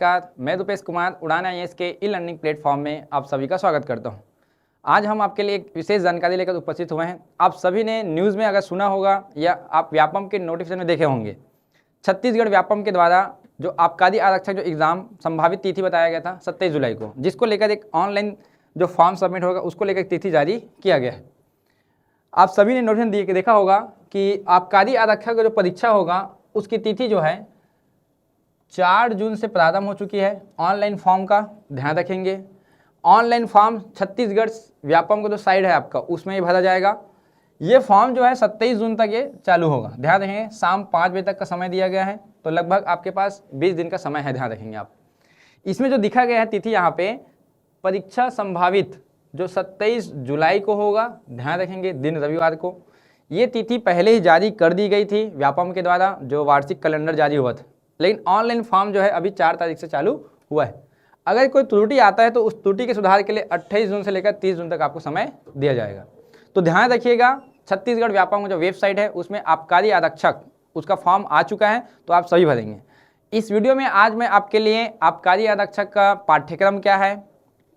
नमस्कार, मैं रुपेश कुमार उड़ान आईएएस के ई लर्निंग प्लेटफॉर्म में आप सभी का स्वागत करता हूं। आज हम आपके लिए एक विशेष जानकारी लेकर उपस्थित हुए हैं। आप सभी ने न्यूज़ में अगर सुना होगा या आप व्यापम के नोटिफिकेशन में देखे होंगे, छत्तीसगढ़ व्यापम के द्वारा जो आबकारी आरक्षक जो एग्ज़ाम संभावित तिथि बताया गया था 27 जुलाई को, जिसको लेकर एक ऑनलाइन जो फॉर्म सबमिट होगा उसको लेकर तिथि जारी किया गया है। आप सभी ने नोटिफिकेशन देखा होगा कि आबकारी आरक्षक का जो परीक्षा होगा उसकी तिथि जो है 4 जून से प्रारंभ हो चुकी है। ऑनलाइन फॉर्म का ध्यान रखेंगे। ऑनलाइन फॉर्म छत्तीसगढ़ व्यापम का जो साइट है आपका उसमें ही भरा जाएगा। ये फॉर्म जो है 27 जून तक ये चालू होगा। ध्यान रखेंगे, शाम 5 बजे तक का समय दिया गया है, तो लगभग आपके पास 20 दिन का समय है। ध्यान रखेंगे आप। इसमें जो दिखा गया है तिथि यहाँ पे, परीक्षा संभावित जो 27 जुलाई को होगा, ध्यान रखेंगे दिन रविवार को। ये तिथि पहले ही जारी कर दी गई थी व्यापम के द्वारा, जो वार्षिक कैलेंडर जारी हुआ था, लेकिन ऑनलाइन फॉर्म जो है अभी 4 तारीख से चालू हुआ है। अगर कोई त्रुटि आता है तो उस त्रुटि के सुधार के लिए 28 जून से लेकर 30 जून तक आपको समय दिया जाएगा। तो ध्यान रखिएगा, छत्तीसगढ़ व्यापम का जो वेबसाइट है उसमें आबकारी आरक्षक उसका फॉर्म आ चुका है, तो आप सभी भरेंगे। इस वीडियो में आज मैं आपके लिए आबकारी आरक्षक का पाठ्यक्रम क्या है,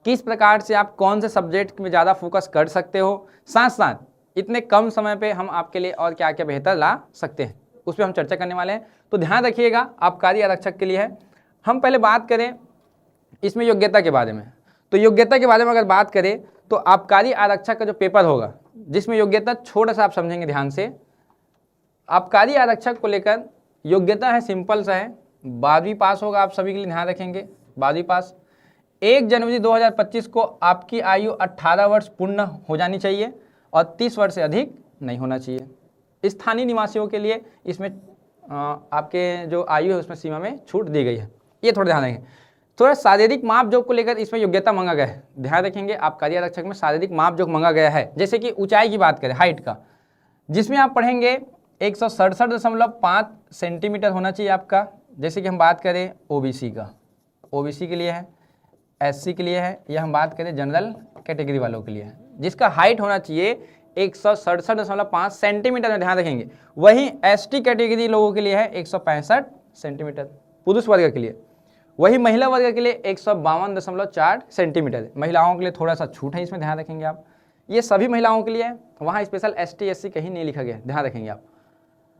किस प्रकार से आप कौन से सब्जेक्ट में ज़्यादा फोकस कर सकते हो, साथ साथ इतने कम समय पे हम आपके लिए और क्या क्या बेहतर ला सकते हैं, उस पर हम चर्चा करने वाले हैं। तो ध्यान रखिएगा, आबकारी आरक्षक के लिए है। हम पहले बात करें इसमें योग्यता के बारे में। तो योग्यता के बारे में अगर बात करें तो आबकारी आरक्षक का जो पेपर होगा, जिसमें योग्यता छोटा सा आप समझेंगे ध्यान से। आबकारी आरक्षक को लेकर योग्यता है, सिंपल सा है, 12वीं पास होगा। आप सभी के लिए ध्यान रखेंगे 12वीं पास। 1 जनवरी 2025 को आपकी आयु 18 वर्ष पूर्ण हो जानी चाहिए और 30 वर्ष से अधिक नहीं होना चाहिए। स्थानीय निवासियों के लिए इसमें आपके जो आयु है उसमें सीमा में छूट दी गई है, ये थोड़ा ध्यान रखेंगे। थोड़ा शारीरिक माप जोग को लेकर इसमें योग्यता मांगा गया है, ध्यान रखेंगे। आबकारी आरक्षक में शारीरिक माप जोग मांगा गया है, जैसे कि ऊंचाई की बात करें, हाइट का, जिसमें आप पढ़ेंगे 167.5 सेंटीमीटर होना चाहिए आपका। जैसे कि हम बात करें ओबीसी का, ओबीसी के लिए है, एससी के लिए है, या हम बात करें जनरल कैटेगरी वालों के लिए है, जिसका हाइट होना चाहिए 167.5 सेंटीमीटर में, ध्यान रखेंगे। वहीं एसटी कैटेगरी लोगों के लिए है 165 सेंटीमीटर पुरुष वर्ग के लिए। वही महिला वर्ग के लिए 152.4 सेंटीमीटर है। महिलाओं के लिए थोड़ा सा छूट है, इसमें ध्यान रखेंगे आप। ये सभी महिलाओं के लिए है, वहाँ स्पेशल एसटी एससी कहीं नहीं लिखा गया, ध्यान रखेंगे आप।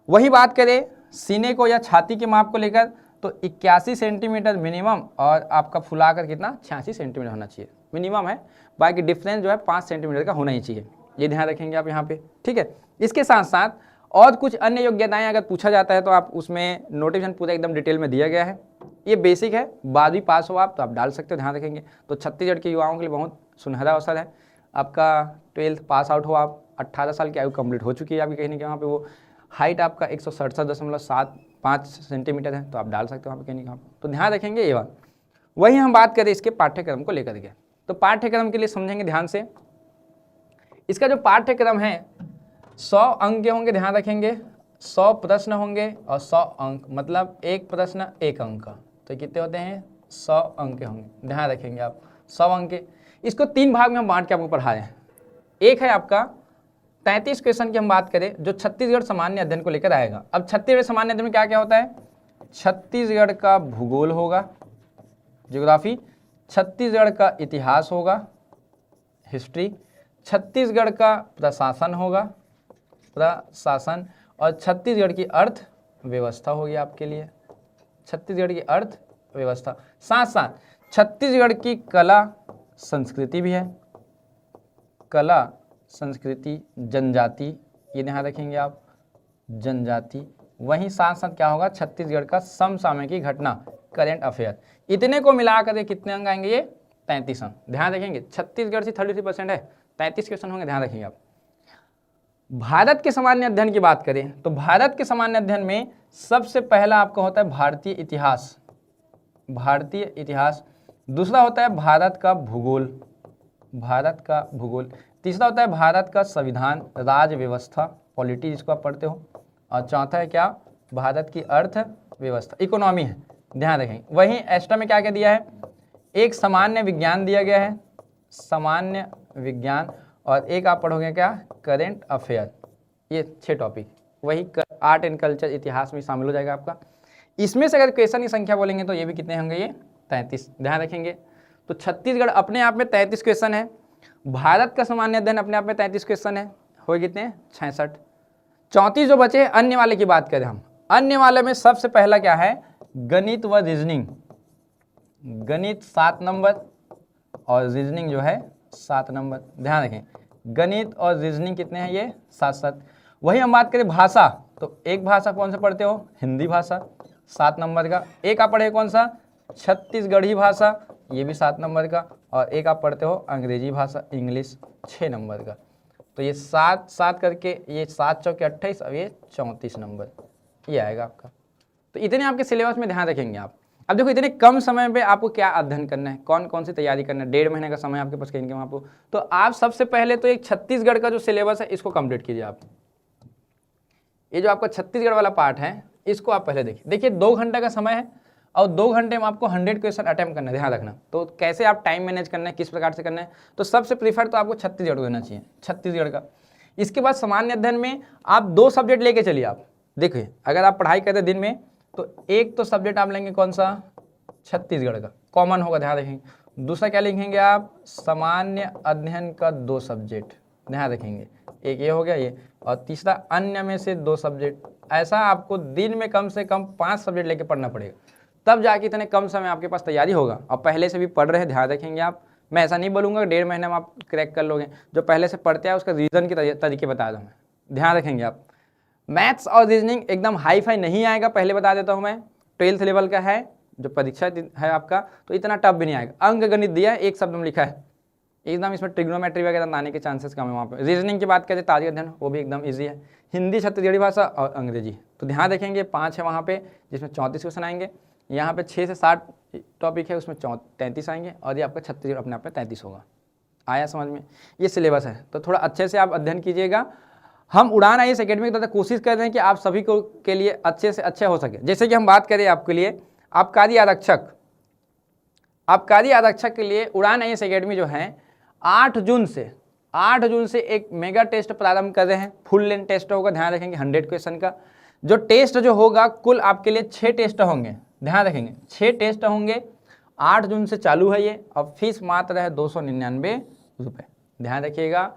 वही बात करें सीने को या छाती के माप को लेकर, तो 81 सेंटीमीटर मिनिमम, और आपका फुलाकर कितना 86 सेंटीमीटर होना चाहिए, मिनिमम है। बाकी डिफरेंस जो है 5 सेंटीमीटर का होना ही चाहिए, ये ध्यान रखेंगे आप यहाँ पे, ठीक है। इसके साथ साथ और कुछ अन्य योग्यताएं अगर पूछा जाता है तो आप उसमें नोटिफिकेशन पूरा एकदम डिटेल में दिया गया है। ये बेसिक है, 12वीं पास हो आप तो आप डाल सकते हो, ध्यान रखेंगे। तो छत्तीसगढ़ के युवाओं के लिए बहुत सुनहरा अवसर है। आपका 12th पास आउट हो आप, 18 साल की आयु कंप्लीट हो चुकी है आपकी, कहीं ना कहीं वहाँ पे वो हाइट आपका 167.75 सेंटीमीटर है, तो आप डाल सकते हो वहाँ पे कहीं ना कहीं। तो ध्यान रखेंगे ये बात। वही हम बात करें इसके पाठ्यक्रम को लेकर के, तो पाठ्यक्रम के लिए समझेंगे ध्यान से। इसका जो पाठ्यक्रम है 100 अंक के होंगे, ध्यान रखेंगे। 100 प्रश्न होंगे और 100 अंक, मतलब एक प्रश्न 1 अंक का, तो कितने होते हैं 100 अंक के होंगे, ध्यान रखेंगे आप। 100 अंक के, इसको 3 भाग में हम बांट के आपको पढ़ाए हैं। एक है आपका 33 क्वेश्चन की हम बात करें, जो छत्तीसगढ़ सामान्य अध्ययन को लेकर आएगा। अब छत्तीसगढ़ सामान्य अध्ययन में क्या क्या होता है, छत्तीसगढ़ का भूगोल होगा, ज्योग्राफी, छत्तीसगढ़ का इतिहास होगा, हिस्ट्री, छत्तीसगढ़ का प्रशासन होगा, प्रशासन, और छत्तीसगढ़ की अर्थव्यवस्था होगी आपके लिए, छत्तीसगढ़ की अर्थव्यवस्था। साथ साथ छत्तीसगढ़ की कला संस्कृति भी है, कला संस्कृति, जनजाति, ये ध्यान रखेंगे आप, जनजाति। वहीं साथ साथ क्या होगा, छत्तीसगढ़ का समसामयिक घटना, करेंट अफेयर। इतने को मिलाकर कितने अंक आएंगे, ये 33 अंक, ध्यान रखेंगे। छत्तीसगढ़ से 33% है, 33 क्वेश्चन होंगे, ध्यान रखेंगे आप। भारत के सामान्य अध्ययन की बात करें तो भारत के सामान्य अध्ययन में सबसे पहला आपका होता है भारतीय इतिहास, भारतीय इतिहास। दूसरा होता है भारत का भूगोल, भारत का भूगोल। तीसरा होता है भारत का संविधान, राज्य व्यवस्था, पॉलिटी जिसको आप पढ़ते हो। और चौथा है क्या, भारत की अर्थव्यवस्था, इकोनॉमी है, ध्यान रखेंगे। वहीं एक्स्ट्रा में क्या क्या दिया है, एक सामान्य विज्ञान दिया गया है, सामान्य विज्ञान, और एक आप पढ़ोगे क्या, करेंट अफेयर। ये 6 टॉपिक। वही आर्ट एंड कल्चर, इतिहास में शामिल हो जाएगा आपका। इसमें से अगर क्वेश्चन की संख्या बोलेंगे तो ये भी कितने होंगे, ये 33, ध्यान रखेंगे। तो छत्तीसगढ़ अपने आप में 33 क्वेश्चन है, भारत का सामान्य अध्ययन अपने आप में 33 क्वेश्चन है, हो कितने 66। 34 जो बचे अन्य वाले की बात करें हम, अन्य वाले में सबसे पहला क्या है, गणित व रीजनिंग। गणित 7 नंबर और रीजनिंग जो है 7 नंबर, ध्यान रखें। गणित और रीजनिंग कितने हैं, ये 7-7। वही हम बात करें भाषा, तो एक भाषा कौन सा पढ़ते हो, हिंदी भाषा 7 नंबर का। एक आप पढ़े कौन सा, छत्तीसगढ़ी भाषा, ये भी 7 नंबर का। और एक आप पढ़ते हो अंग्रेजी भाषा, इंग्लिश 6 नंबर का। तो ये 7-7 करके ये 7 चौके 28 और ये 34 नंबर, ये आएगा आपका। तो इतने आपके सिलेबस में ध्यान रखेंगे आप। अब देखो इतने कम समय में आपको क्या अध्ययन करना है, कौन कौन सी तैयारी करना है, 1.5 महीने का समय आपके पास कहेंगे वहाँ पर। तो आप सबसे पहले तो एक छत्तीसगढ़ का जो सिलेबस है इसको कंप्लीट कीजिए आप। ये जो आपका छत्तीसगढ़ वाला पार्ट है इसको आप पहले देखिए। देखिए 2 घंटे का समय है और 2 घंटे में आपको 100 क्वेश्चन अटेम्प्ट करना है, ध्यान रखना। तो कैसे आप टाइम मैनेज करना है, किस प्रकार से करना है, तो सबसे प्रीफर तो आपको छत्तीसगढ़ देना चाहिए, छत्तीसगढ़ का। इसके बाद सामान्य अध्ययन में आप 2 सब्जेक्ट लेके चलिए आप। देखिए अगर आप पढ़ाई करते दिन में तो एक तो सब्जेक्ट आप लेंगे कौन सा, छत्तीसगढ़ का, कॉमन होगा, ध्यान रखेंगे। दूसरा क्या लिखेंगे आप, सामान्य अध्ययन का 2 सब्जेक्ट, ध्यान रखेंगे। एक ये हो गया ये, और तीसरा अन्य में से 2 सब्जेक्ट। ऐसा आपको दिन में कम से कम 5 सब्जेक्ट लेके पढ़ना पड़ेगा, तब जाके इतने कम समय आपके पास तैयारी होगा। और पहले से भी पढ़ रहे हैं, ध्यान रखेंगे आप। मैं ऐसा नहीं बोलूँगा 1.5 महीने में आप क्रैक कर लोगे, जो पहले से पढ़ते हैं उसका रीजन के तरीके बता दूँ मैं, ध्यान रखेंगे आप। मैथ्स और रीजनिंग एकदम हाई फाई नहीं आएगा, पहले बता देता हूँ मैं। 12th लेवल का है जो परीक्षा है आपका, तो इतना टफ भी नहीं आएगा। अंक गणित दिया है, एक शब्द में लिखा है, एकदम इसमें ट्रिग्नोमेट्री वगैरह आने के चांसेस कम है वहाँ पे। रीजनिंग की बात करें, तारीख अध्ययन, वो भी एकदम इजी है। हिंदी, छत्तीसगढ़ी भाषा और अंग्रेजी, तो ध्यान रखेंगे 5 है वहाँ पे, जिसमें 34 क्वेश्चन आएंगे। यहाँ पे 6 से 7 टॉपिक है, उसमें 33 आएंगे, और ये आपका छत्तीसगढ़ अपने आप में 33 होगा। आया समझ में, ये सिलेबस है, तो थोड़ा अच्छे से आप अध्ययन कीजिएगा। हम उड़ान IAS एकेडमी की तरफ कोशिश कर रहे हैं कि आप सभी को के लिए अच्छे से अच्छे हो सके। जैसे कि हम बात करें आपके लिए आबकारी आरक्षक, आबकारी आरक्षक के लिए उड़ान IAS एकेडमी जो है 8 जून से एक मेगा टेस्ट प्रारंभ कर रहे हैं। फुल लेंथ टेस्ट होगा, ध्यान रखेंगे, 100 क्वेश्चन का। जो टेस्ट जो होगा कुल आपके लिए 6 टेस्ट होंगे, ध्यान रखेंगे 6 टेस्ट होंगे। 8 जून से चालू है ये, और फीस मात्र है 299 रुपये, ध्यान रखिएगा।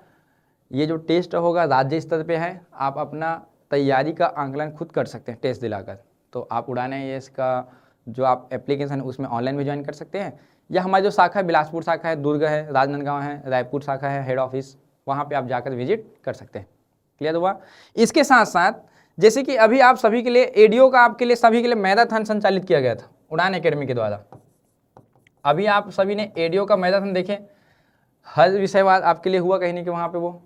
ये जो टेस्ट होगा राज्य स्तर पे है, आप अपना तैयारी का आंकलन खुद कर सकते हैं टेस्ट दिलाकर। तो आप उड़ान IAS का जो आप एप्लीकेशन है उसमें ऑनलाइन भी ज्वाइन कर सकते हैं, या हमारी जो शाखा है बिलासपुर शाखा है, दुर्ग है, राजनांदगांव है, रायपुर शाखा है, हेड ऑफिस, वहाँ पे आप जाकर विजिट कर सकते हैं। क्लियर हुआ। इसके साथ साथ जैसे कि अभी आप सभी के लिए एडीओ का आपके लिए सभी के लिए मैराथन संचालित किया गया था उड़ान एकेडमी के द्वारा। अभी आप सभी ने एडीओ का मैराथन देखे, हर विषयवार आपके लिए हुआ कहीं नहीं कि वहाँ पर वो।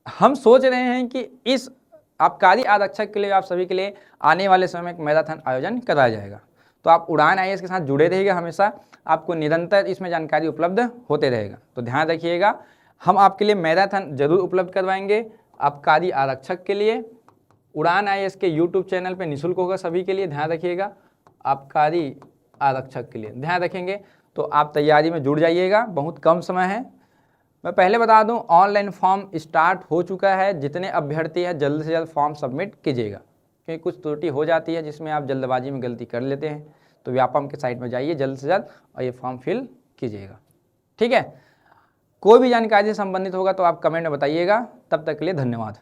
हम सोच रहे हैं कि इस आबकारी आरक्षक के लिए आप सभी के लिए आने वाले समय में एक मैराथन आयोजन कराया जाएगा। तो आप उड़ान IAS के साथ जुड़े रहिएगा, हमेशा आपको निरंतर इसमें जानकारी उपलब्ध होते रहेगा। तो ध्यान रखिएगा, हम आपके लिए मैराथन जरूर उपलब्ध करवाएंगे आबकारी आरक्षक के लिए। उड़ान IAS के YouTube चैनल पे निःशुल्क होगा सभी के लिए, ध्यान रखिएगा। आबकारी आरक्षक के लिए ध्यान रखेंगे, तो आप तैयारी में जुड़ जाइएगा, बहुत कम समय है। मैं पहले बता दूं, ऑनलाइन फॉर्म स्टार्ट हो चुका है। जितने अभ्यर्थी हैं जल्द से जल्द फॉर्म सबमिट कीजिएगा, क्योंकि कुछ त्रुटि हो जाती है जिसमें आप जल्दबाजी में गलती कर लेते हैं। तो व्यापम के साइट में जाइए जल्द से जल्द और ये फॉर्म फिल कीजिएगा, ठीक है। कोई भी जानकारी से संबंधित होगा तो आप कमेंट में बताइएगा। तब तक के लिए धन्यवाद।